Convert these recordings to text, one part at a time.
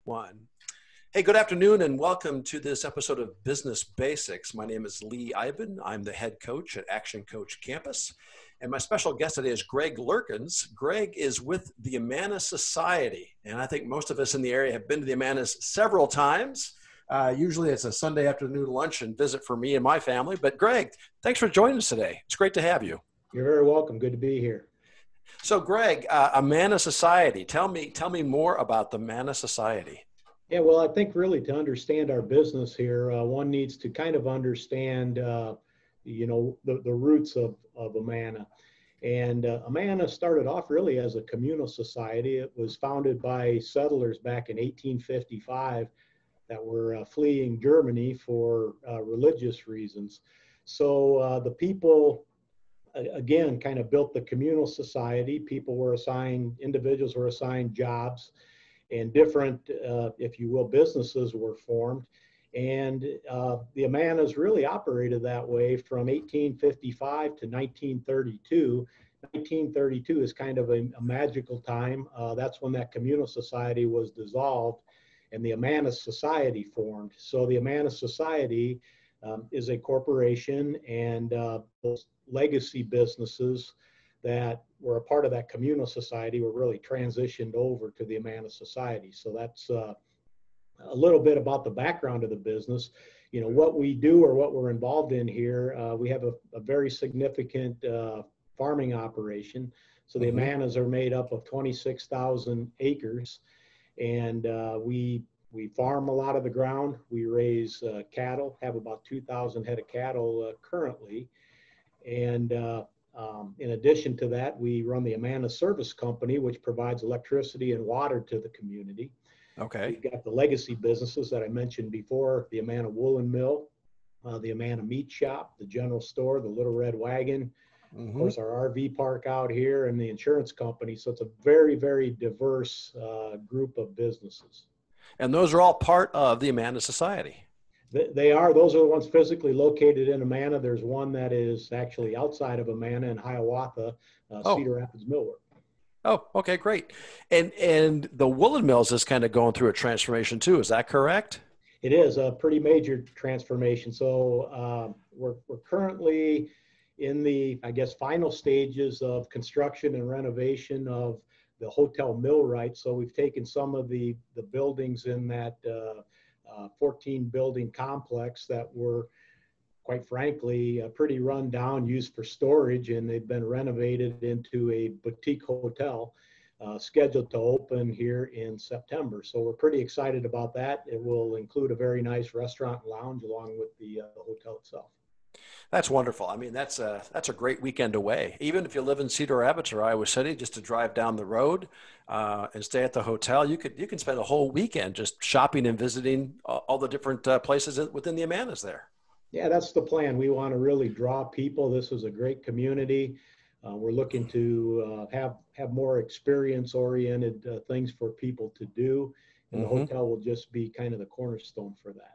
One. Hey, good afternoon and welcome to this episode of Business Basics. My name is Lee Iben. I'm the head coach at ActionCOACH Campus. And my special guest today is Greg Luerkens. Greg is with the Amana Society. And I think most of us in the area have been to the Amanas several times. Usually it's a Sunday afternoon lunch and visit for me and my family. But Greg, thanks for joining us today. It's great to have you. You're very welcome. Good to be here. So Greg, Amana Society, tell me more about the Amana Society. Yeah, well, I think really to understand our business here, one needs to kind of understand, the roots of Amana. And Amana started off really as a communal society. It was founded by settlers back in 1855 that were fleeing Germany for religious reasons. So the people, again, kind of built the communal society. Individuals were assigned jobs, and different, if you will, businesses were formed. And the Amanas really operated that way from 1855 to 1932. 1932 is kind of a magical time. That's when that communal society was dissolved and the Amana Society formed. So the Amana Society is a corporation, and those legacy businesses that were a part of that communal society were really transitioned over to the Amana Society. So that's a little bit about the background of the business. You know, what we do or what we're involved in here, we have a very significant farming operation. So the Amanas are made up of 26,000 acres, and we farm a lot of the ground. We raise cattle, have about 2,000 head of cattle currently. And in addition to that, we run the Amana Service Company, which provides electricity and water to the community. Okay. We've got the legacy businesses that I mentioned before, the Amana Woolen Mill, the Amana Meat Shop, the General Store, the Little Red Wagon, of course, our RV park out here, and the insurance company. So it's a very, very diverse group of businesses. And those are all part of the Amana Society. They are. Those are the ones physically located in Amana. There's one that is actually outside of Amana in Hiawatha, Cedar Rapids Millwork. Oh, okay, great. And the Woolen Mills is kind of going through a transformation too. Is that correct? It is a pretty major transformation. So we're currently in the, I guess, final stages of construction and renovation of the hotel millwright. So we've taken some of the buildings in that 14 building complex that were, quite frankly, pretty run down, used for storage, and they've been renovated into a boutique hotel scheduled to open here in September. So we're pretty excited about that. It will include a very nice restaurant and lounge along with the hotel itself. That's wonderful. I mean, that's a great weekend away. Even if you live in Cedar Rapids or Iowa City, just to drive down the road and stay at the hotel, you can spend a whole weekend just shopping and visiting all the different places within the Amanas there. Yeah, that's the plan. We want to really draw people. This is a great community. We're looking to have more experience-oriented things for people to do, and the hotel will just be kind of the cornerstone for that.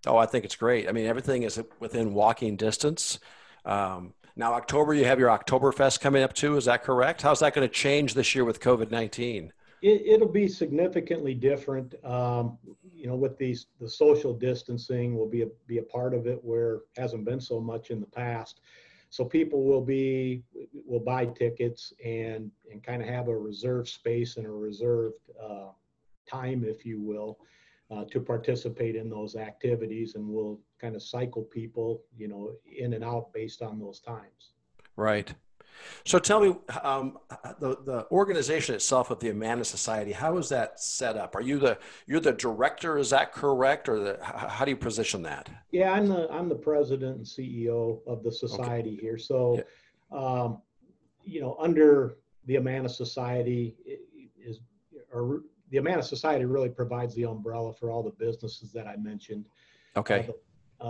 Oh, I think it's great. I mean, everything is within walking distance. Now, October, you have your Oktoberfest coming up too. Is that correct? How's that going to change this year with COVID-19? It'll be significantly different. With the social distancing will be a part of it, where it hasn't been so much in the past. So people will buy tickets and kind of have a reserved space and a reserved time, if you will, to participate in those activities, and we'll kind of cycle people, in and out based on those times. Right. So tell me, the organization itself of the Amana Society, how is that set up? You're the director, is that correct? Or how do you position that? Yeah, I'm the president and CEO of the society here. So, under the Amana Society the Amana Society really provides the umbrella for all the businesses that I mentioned. Okay.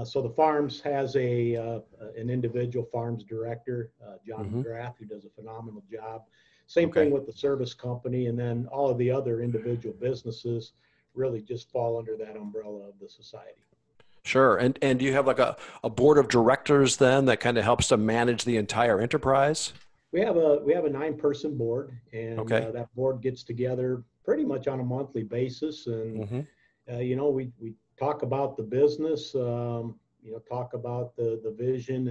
So the farms has an individual farms director, John McGrath, who does a phenomenal job. Same thing with the service company, and then all of the other individual businesses really just fall under that umbrella of the society. Sure. And do you have like a board of directors then that kind of helps to manage the entire enterprise? We have a 9-person board, and that board gets together pretty much on a monthly basis. And, Mm-hmm. we talk about the business, talk about the vision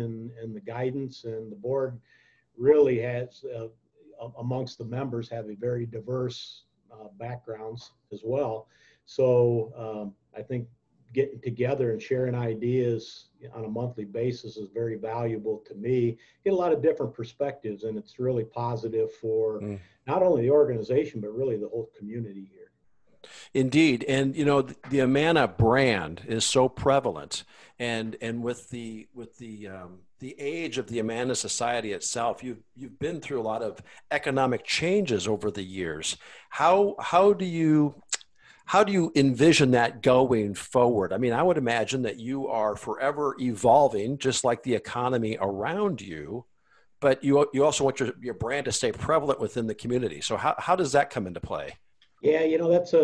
and the guidance, and the board really has, amongst the members, have a very diverse backgrounds as well. So I think getting together and sharing ideas on a monthly basis is very valuable to me. Get a lot of different perspectives, and it's really positive for not only the organization, but really the whole community here. Indeed. And the Amana brand is so prevalent, and with the age of the Amana Society itself, you've been through a lot of economic changes over the years. How do you envision that going forward? I mean, I would imagine that you are forever evolving, just like the economy around you, but you also want your brand to stay prevalent within the community. So how does that come into play? Yeah, that's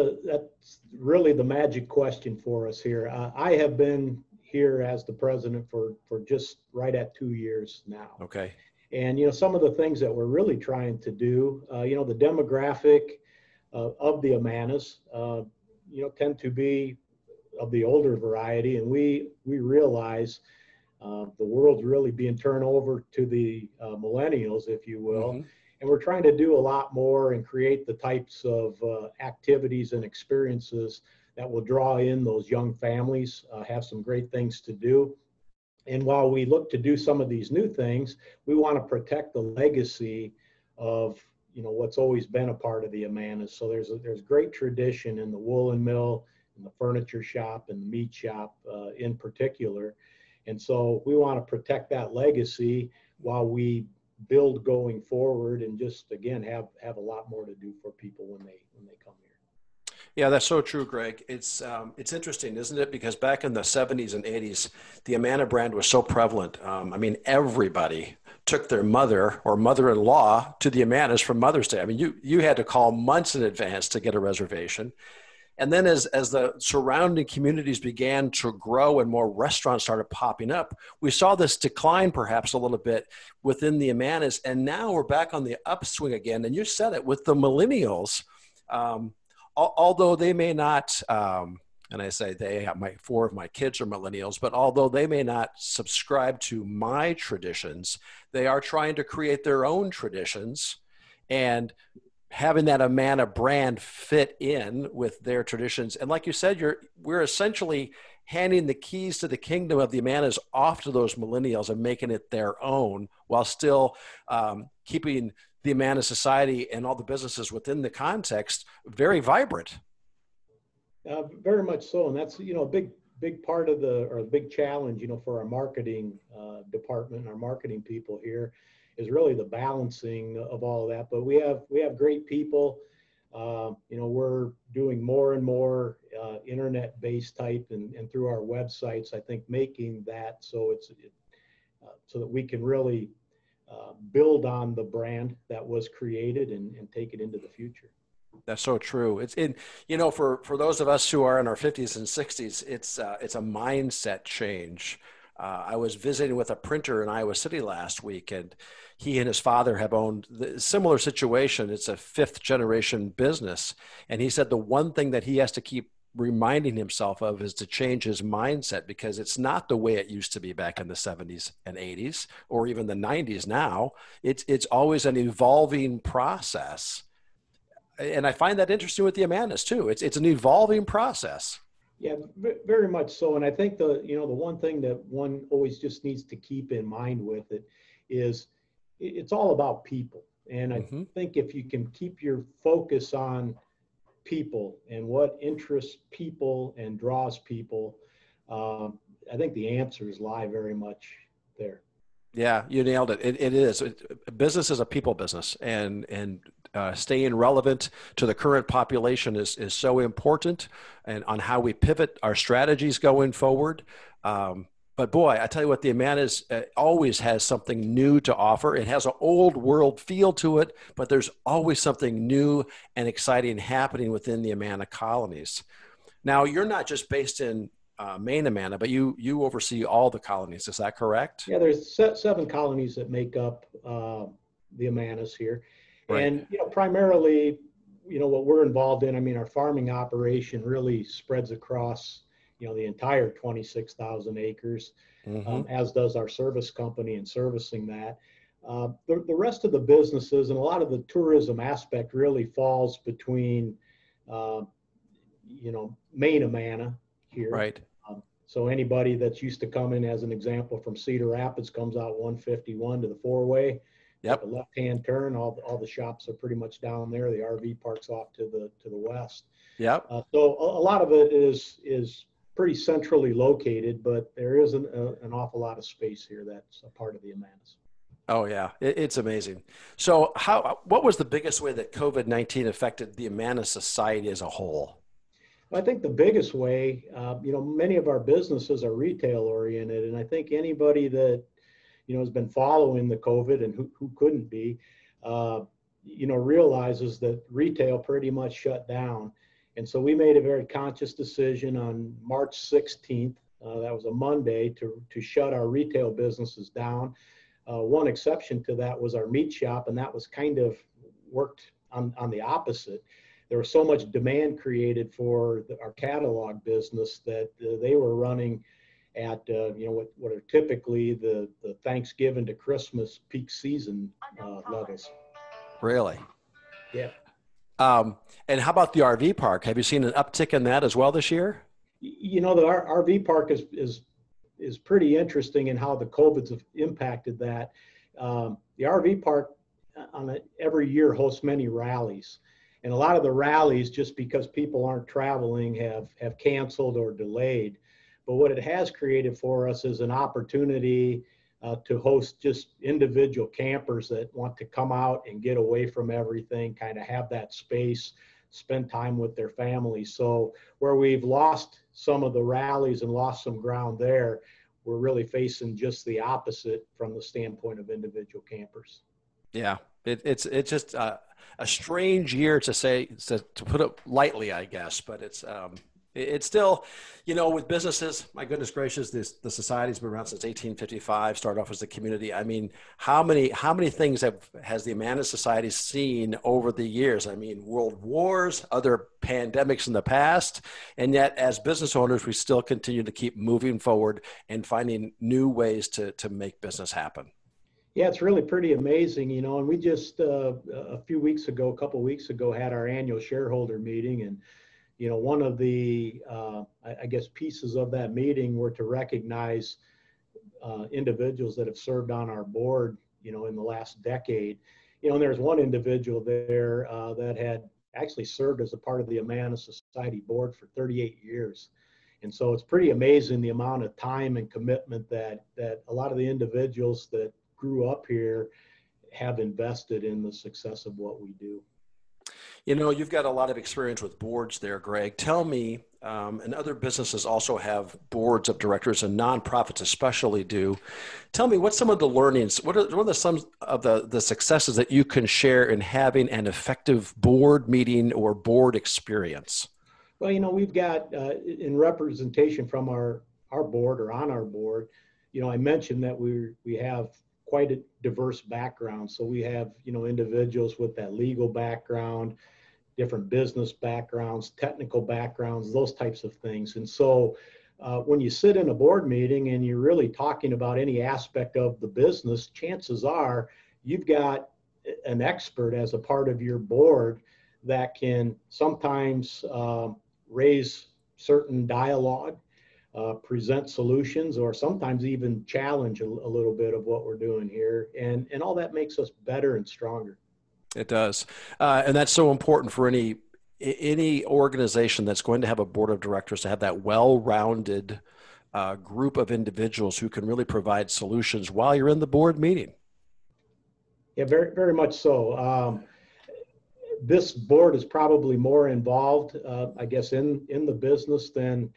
really the magic question for us here. I have been here as the president for just right at 2 years now. Okay. And some of the things that we're really trying to do, the demographic of the Amanas, tend to be of the older variety, and we realize the world's really being turned over to the millennials, if you will. Mm-hmm. And we're trying to do a lot more and create the types of activities and experiences that will draw in those young families, have some great things to do. And while we look to do some of these new things, we want to protect the legacy of what's always been a part of the Amanas. So there's great tradition in the woolen mill, in the furniture shop, and the meat shop in particular. And so we want to protect that legacy while we build going forward, and just again have a lot more to do for people when they come here. Yeah, that's so true, Greg. It's interesting, isn't it? Because back in the 70s and 80s, the Amana brand was so prevalent. I mean, everybody took their mother or mother-in-law to the Amanas for Mother's Day. I mean, you had to call months in advance to get a reservation. And then as the surrounding communities began to grow and more restaurants started popping up, we saw this decline perhaps a little bit within the Amanas. And now we're back on the upswing again. And you said it with the millennials, although they may not, and I say they, four of my kids are millennials, but although they may not subscribe to my traditions, they are trying to create their own traditions, and having that Amana brand fit in with their traditions. And like you said, we're essentially handing the keys to the kingdom of the Amanas off to those millennials and making it their own, while still keeping the Amana Society and all the businesses within the context very vibrant. Very much so. And that's, a big part of the big challenge, for our marketing department, our marketing people here, is really the balancing of all of that. But we have great people. We're doing more and more internet-based type and through our websites, I think, making that so so that we can really build on the brand that was created and take it into the future. That's so true. It's for those of us who are in our 50s and 60s, it's a mindset change. I was visiting with a printer in Iowa City last week, and he and his father have owned a similar situation. It's a fifth generation business. And he said the one thing that he has to keep reminding himself of is to change his mindset, because it's not the way it used to be back in the 70s and 80s or even the 90s now. It's always an evolving process. And I find that interesting with the Amanas too. It's an evolving process. Yeah, very much so. And I think the one thing that one always just needs to keep in mind with it is it's all about people. And I think if you can keep your focus on people and what interests people and draws people, I think the answers lie very much there. Yeah, you nailed it. It is. Business is a people business, and staying relevant to the current population is so important, and on how we pivot our strategies going forward. But boy, I tell you what, the Amanas always has something new to offer. It has an old world feel to it, but there's always something new and exciting happening within the Amana colonies. Now, you're not just based in Maine, Amana, but you oversee all the colonies. Is that correct? Yeah, there's 7 colonies that make up the Amanas here. Right. And primarily what we're involved in, I mean, our farming operation really spreads across, the entire 26,000 acres, Mm-hmm. as does our service company in servicing that. The rest of the businesses and a lot of the tourism aspect really falls between, uh, main Amana here. Right. So anybody that's used to coming, as an example, from Cedar Rapids comes out 151 to the four-way, take a Yep. left-hand turn. All the shops are pretty much down there. The RV park's off to the west. Yep. So a lot of it is pretty centrally located, but there is an awful lot of space here that's a part of the Amanas. Oh yeah, it's amazing. So what was the biggest way that COVID-19 affected the Amana Society as a whole? I think the biggest way, many of our businesses are retail oriented, and I think anybody that has been following the COVID and who couldn't be, realizes that retail pretty much shut down. And so we made a very conscious decision on March 16th. That was a Monday to shut our retail businesses down. One exception to that was our meat shop, and that was kind of worked on the opposite. There was so much demand created for our catalog business that they were running at what are typically the Thanksgiving to Christmas peak season levels. Really? Yeah. And how about the RV park? Have you seen an uptick in that as well this year? The RV park is pretty interesting in how the COVID's have impacted that. The RV park every year hosts many rallies. And a lot of the rallies, just because people aren't traveling, have canceled or delayed. But what it has created for us is an opportunity to host just individual campers that want to come out and get away from everything, kind of have that space, spend time with their families. So where we've lost some of the rallies and lost some ground there, we're really facing just the opposite from the standpoint of individual campers. Yeah, it's just a strange year to put it lightly, I guess, but it's still, with businesses, my goodness gracious, the society's been around since 1855, started off as a community. I mean, how many things has the Amana Society seen over the years? I mean, world wars, other pandemics in the past, and yet as business owners, we still continue to keep moving forward and finding new ways to make business happen. Yeah, it's really pretty amazing, and we just a couple of weeks ago, had our annual shareholder meeting, and one of the, I guess, pieces of that meeting were to recognize individuals that have served on our board, in the last decade. And there's one individual there that had actually served as a part of the Amana Society board for 38 years. And so it's pretty amazing the amount of time and commitment that a lot of the individuals that grew up here have invested in the success of what we do. You've got a lot of experience with boards there, Greg. Tell me, and other businesses also have boards of directors, and nonprofits especially do. Tell me, what's some of the learnings? What are some of the successes that you can share in having an effective board meeting or board experience? Well, we've got in representation from our board or on our board, I mentioned that we have quite a diverse background. So we have, individuals with that legal background, different business backgrounds, technical backgrounds, those types of things. And so when you sit in a board meeting and you're really talking about any aspect of the business, chances are you've got an expert as a part of your board that can sometimes raise certain dialogue, present solutions, or sometimes even challenge a little bit of what we're doing here. And all that makes us better and stronger. It does. And that's so important for any organization that's going to have a board of directors to have that well-rounded group of individuals who can really provide solutions while you're in the board meeting. Yeah, very, very much so. This board is probably more involved, I guess, in the business than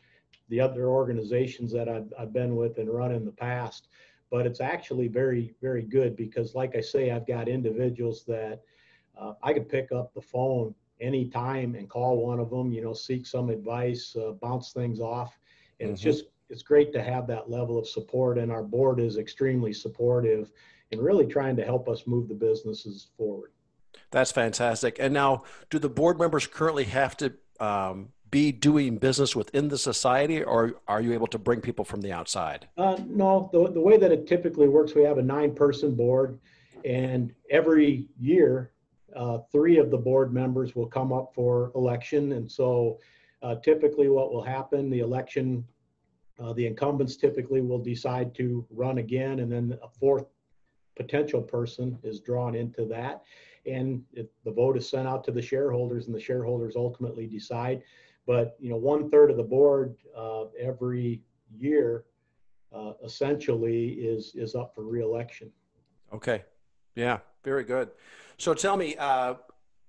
the other organizations that I've been with and run in the past. But it's actually very, very good because, like I say, I've got individuals that I could pick up the phone anytime and call one of them, seek some advice, bounce things off. And it's great to have that level of support. And our board is extremely supportive and really trying to help us move the businesses forward. That's fantastic. And now, do the board members currently have to be doing business within the society, or are you able to bring people from the outside? No, the way that it typically works, we have a 9-person board, and every year, 3 of the board members will come up for election. And so typically what will happen, the incumbents typically will decide to run again, and then a 4th potential person is drawn into that. And the vote is sent out to the shareholders, and the shareholders ultimately decide. But 1/3 of the board every year essentially is up for re-election. Okay. Yeah, very good. So tell me,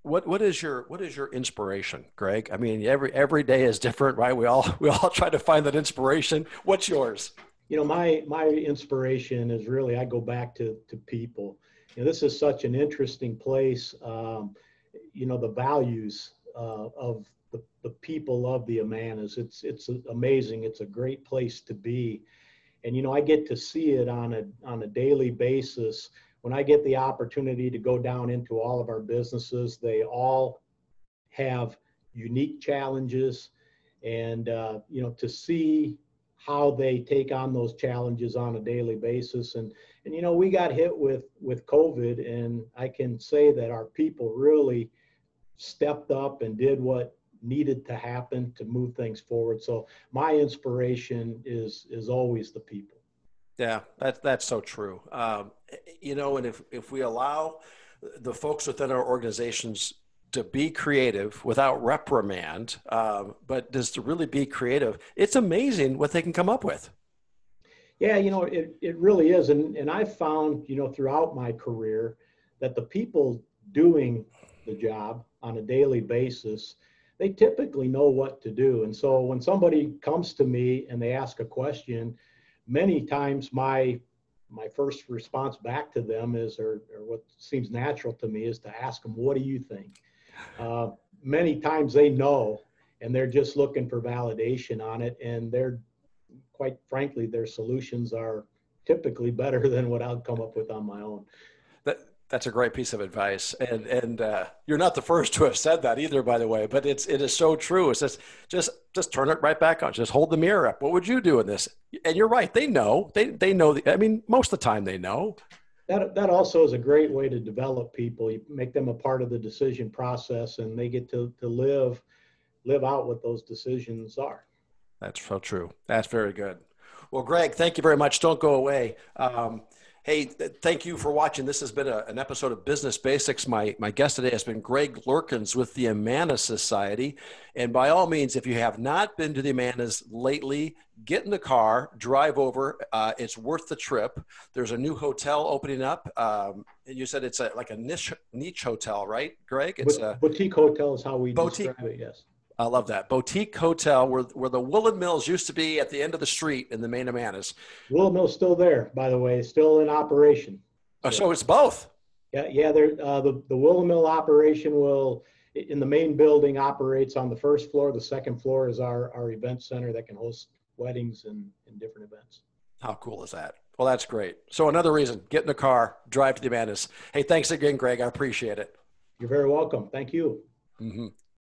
what is your inspiration, Greg? I mean, every day is different, right? We all try to find that inspiration. What's yours? My inspiration is really, I go back to people. This is such an interesting place. The values of the people of the Amanas. It's amazing. It's a great place to be. And, I get to see it on a daily basis. When I get the opportunity to go down into all of our businesses, they all have unique challenges, and, to see how they take on those challenges on a daily basis. And we got hit with COVID, and I can say that our people really stepped up and did what needed to happen to move things forward. So my inspiration is always the people. Yeah, that's so true. And if we allow the folks within our organizations to be creative without reprimand, but just to really be creative, it's amazing what they can come up with. Yeah, it really is. And I've found, throughout my career, that the people doing the job on a daily basis, they typically know what to do. And so when somebody comes to me and they ask a question, many times my first response back to them is, or what seems natural to me, is to ask them, what do you think? Many times they know, and they're just looking for validation on it. And quite frankly, their solutions are typically better than what I'll come up with on my own. That's a great piece of advice, and you're not the first to have said that either, by the way. But it is so true. It's just turn it right back on. Just hold the mirror up. What would you do in this? And you're right. They know. They know. I mean, most of the time they know. That also is a great way to develop people. You make them a part of the decision process, and they get to live out what those decisions are. That's so true. That's very good. Well, Greg, thank you very much. Don't go away. Hey, thank you for watching. This has been an episode of Business Basics. My guest today has been Greg Luerkens with the Amana Society. And by all means, if you have not been to the Amanas lately, get in the car, drive over. It's worth the trip. There's a new hotel opening up. And you said it's like a niche hotel, right, Greg? It's a boutique hotel is how we describe it, yes. I love that. Boutique hotel where the Woolen Mills used to be at the end of the street in the main Amanas. Woolen Mill's still there, by the way, still in operation. So it's both. Yeah. The Woolen Mill operation in the main building, operates on the first floor. The second floor is our event center that can host weddings and different events. How cool is that? Well, that's great. So another reason, get in the car, drive to the Amanas. Hey, thanks again, Greg. I appreciate it. You're very welcome. Thank you. Mm-hmm.